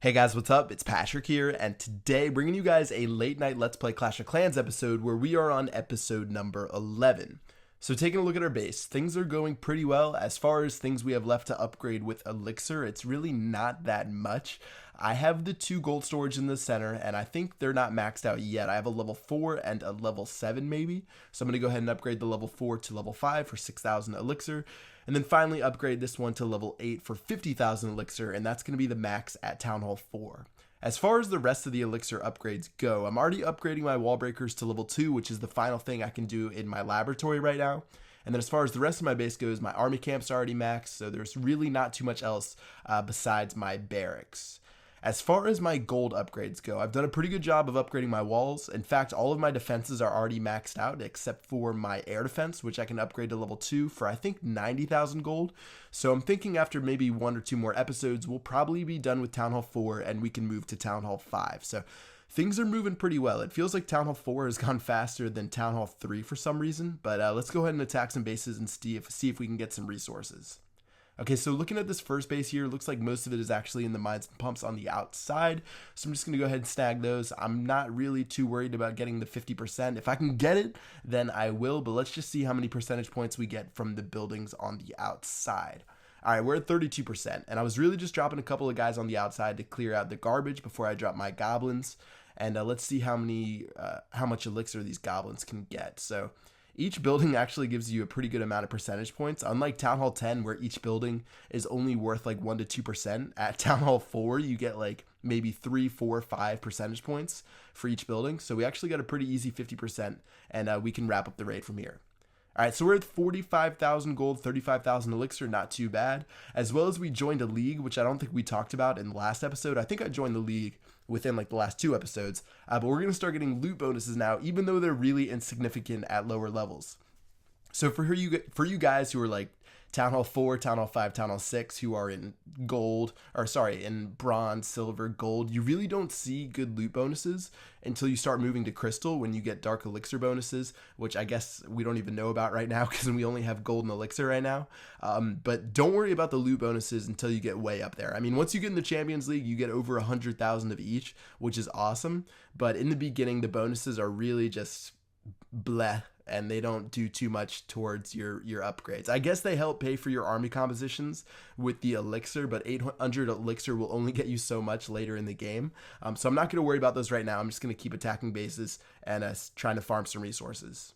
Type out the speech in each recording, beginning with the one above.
Hey guys, what's up? It's Patrick here, and today bringing you guys a late night Let's Play Clash of Clans episode where we are on episode number 11. So taking a look at our base, things are going pretty well. As far as things we have left to upgrade with Elixir, it's really not that much. I have the 2 gold storage in the center, and I think they're not maxed out yet. I have a level 4 and a level 7 maybe. So I'm going to go ahead and upgrade the level 4 to level 5 for 6,000 Elixir. And then finally upgrade this one to level 8 for 50,000 Elixir, and that's going to be the max at Town Hall 4. As far as the rest of the Elixir upgrades go, I'm already upgrading my wall breakers to level 2, which is the final thing I can do in my laboratory right now. And then as far as the rest of my base goes, my army camp's already maxed, so there's really not too much else besides my barracks. As far as my gold upgrades go, I've done a pretty good job of upgrading my walls. In fact, all of my defenses are already maxed out except for my air defense, which I can upgrade to level 2 for I think 90,000 gold. So I'm thinking after maybe 1 or 2 more episodes, we'll probably be done with Town Hall 4 and we can move to Town Hall 5. So things are moving pretty well. It feels like Town Hall 4 has gone faster than Town Hall 3 for some reason, but let's go ahead and attack some bases and see if we can get some resources. Okay, so looking at this first base here, looks like most of it is actually in the mines and pumps on the outside. So I'm just going to go ahead and snag those. I'm not really too worried about getting the 50%. If I can get it, then I will. But let's just see how many percentage points we get from the buildings on the outside. All right, we're at 32%. And I was really just dropping a couple of guys on the outside to clear out the garbage before I drop my goblins. And let's see how much elixir these goblins can get. So each building actually gives you a pretty good amount of percentage points. Unlike Town Hall 10, where each building is only worth like 1 to 2%, at Town Hall 4, you get like maybe 3, 4, 5 percentage points for each building. So we actually got a pretty easy 50%, and we can wrap up the raid from here. All right, so we're at 45,000 gold, 35,000 elixir, not too bad. As well as we joined a league, which I don't think we talked about in the last episode. I think I joined the league within like the last 2 episodes, but we're going to start getting loot bonuses now, even though they're really insignificant at lower levels. So for you guys who are like Town Hall 4, Town Hall 5, Town Hall 6, who are in in bronze, silver, gold, you really don't see good loot bonuses until you start moving to crystal when you get dark elixir bonuses, which I guess we don't even know about right now because we only have gold and elixir right now. But don't worry about the loot bonuses until you get way up there. I mean, once you get in the Champions League, you get over 100,000 of each, which is awesome. But in the beginning, the bonuses are really just bleh, and they don't do too much towards your upgrades. I guess they help pay for your army compositions with the elixir, but 800 elixir will only get you so much later in the game. So I'm not going to worry about those right now. I'm just going to keep attacking bases and trying to farm some resources.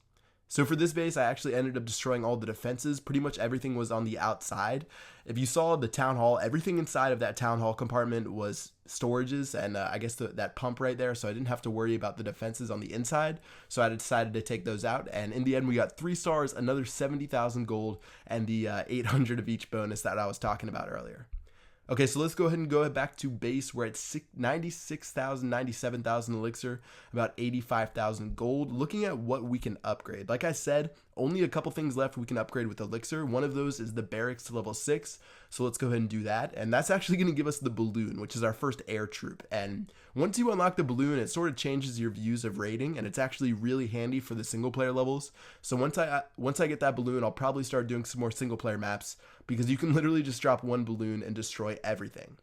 So for this base, I actually ended up destroying all the defenses. Pretty much everything was on the outside. If you saw the town hall, everything inside of that town hall compartment was storages and I guess that pump right there. So I didn't have to worry about the defenses on the inside. So I decided to take those out. And in the end, we got 3 stars, another 70,000 gold, and the 800 of each bonus that I was talking about earlier. Okay, so let's go ahead and go back to base. We're at 96,000, 97,000 elixir, about 85,000 gold. Looking at what we can upgrade. Like I said, only a couple things left we can upgrade with elixir. One of those is the barracks to level 6. So let's go ahead and do that. And that's actually going to give us the balloon, which is our first air troop. And once you unlock the balloon, it sort of changes your views of raiding, and it's actually really handy for the single player levels. So once I get that balloon, I'll probably start doing some more single player maps, because you can literally just drop one balloon and destroy everything.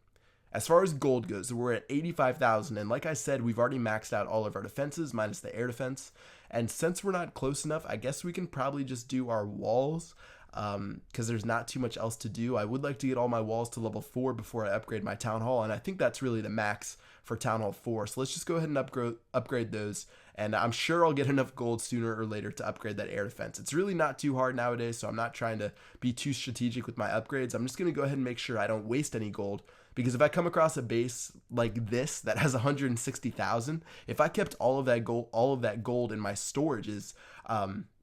As far as gold goes, we're at 85,000, and like I said, we've already maxed out all of our defenses minus the air defense. And since we're not close enough, I guess we can probably just do our walls, because there's not too much else to do. I would like to get all my walls to level 4 before I upgrade my town hall, and I think that's really the max for Town Hall 4. So let's just go ahead and upgrade those, and I'm sure I'll get enough gold sooner or later to upgrade that air defense. It's really not too hard nowadays, so I'm not trying to be too strategic with my upgrades. I'm just going to go ahead and make sure I don't waste any gold, because if I come across a base like this that has 160,000, if I kept all of that gold in my storages,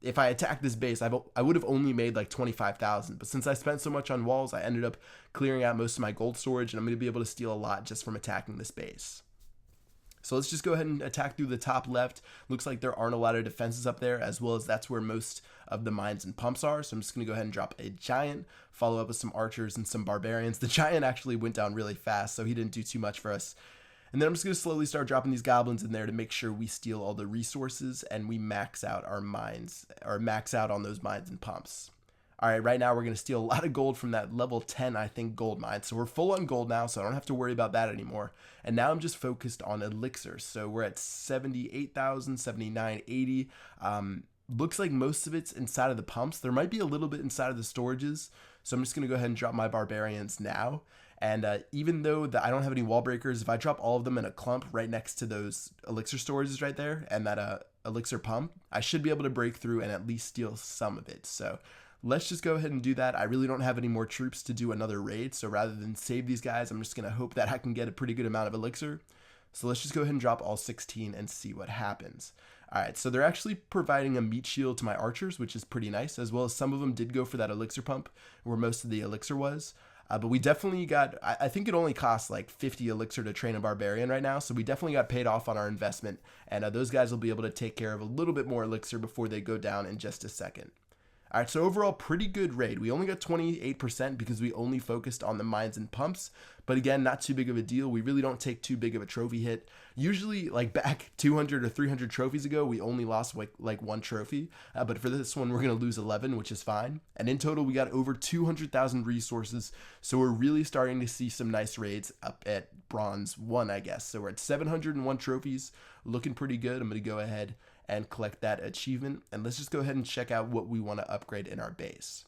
if I attacked this base, I would have only made like 25,000. But since I spent so much on walls, I ended up clearing out most of my gold storage, and I'm going to be able to steal a lot just from attacking this base. So let's just go ahead and attack through the top left. Looks like there aren't a lot of defenses up there, as well as that's where most of the mines and pumps are. So I'm just going to go ahead and drop a giant, follow up with some archers and some barbarians. The giant actually went down really fast, so he didn't do too much for us. And then I'm just going to slowly start dropping these goblins in there to make sure we steal all the resources and we max out our mines, or max out on those mines and pumps. All right, right now we're going to steal a lot of gold from that level 10, I think, gold mine. So we're full on gold now, so I don't have to worry about that anymore. And now I'm just focused on elixirs. So we're at 78,000, 7980. Looks like most of it's inside of the pumps. There might be a little bit inside of the storages. So I'm just going to go ahead and drop my barbarians now. And even though I don't have any wall breakers, if I drop all of them in a clump right next to those elixir storages right there and that elixir pump, I should be able to break through and at least steal some of it. So let's just go ahead and do that. I really don't have any more troops to do another raid, so rather than save these guys, I'm just going to hope that I can get a pretty good amount of elixir. So let's just go ahead and drop all 16 and see what happens. All right, so they're actually providing a meat shield to my archers, which is pretty nice, as well as some of them did go for that elixir pump where most of the elixir was. But we definitely got, I think it only costs like 50 elixir to train a barbarian right now, so we definitely got paid off on our investment, and those guys will be able to take care of a little bit more elixir before they go down in just a second. All right, so overall, pretty good raid. We only got 28% because we only focused on the mines and pumps. But again, not too big of a deal. We really don't take too big of a trophy hit. Usually, like back 200 or 300 trophies ago, we only lost like one trophy. But for this one, we're going to lose 11, which is fine. And in total, we got over 200,000 resources. So we're really starting to see some nice raids up at bronze 1, I guess. So we're at 701 trophies, looking pretty good. I'm going to go ahead and collect that achievement, and let's just go ahead and check out what we want to upgrade in our base.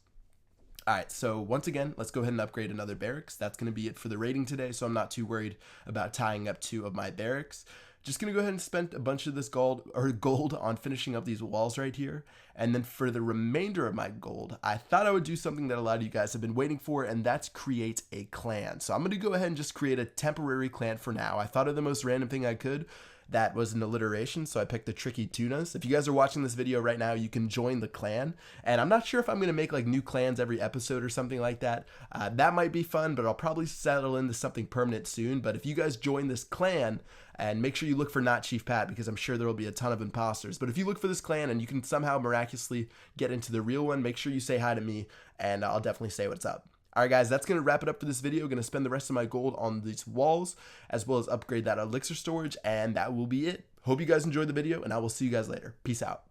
All right, so once again, let's go ahead and upgrade another barracks. That's going to be it for the raiding today, so I'm not too worried about tying up 2 of my barracks. Just going to go ahead and spend a bunch of this gold on finishing up these walls right here. And then for the remainder of my gold, I thought I would do something that a lot of you guys have been waiting for, and that's create a clan. So I'm going to go ahead and just create a temporary clan for now. I thought of the most random thing I could. That was an alliteration, so I picked the Tricky Tunas. If you guys are watching this video right now, you can join the clan. And I'm not sure if I'm going to make like new clans every episode or something like that. That might be fun, but I'll probably settle into something permanent soon. But if you guys join this clan, and make sure you look for Not Chief Pat, because I'm sure there will be a ton of imposters. But if you look for this clan and you can somehow miraculously get into the real one, make sure you say hi to me, and I'll definitely say what's up. All right, guys, that's going to wrap it up for this video. Going to spend the rest of my gold on these walls, as well as upgrade that elixir storage, and that will be it. Hope you guys enjoyed the video, and I will see you guys later. Peace out.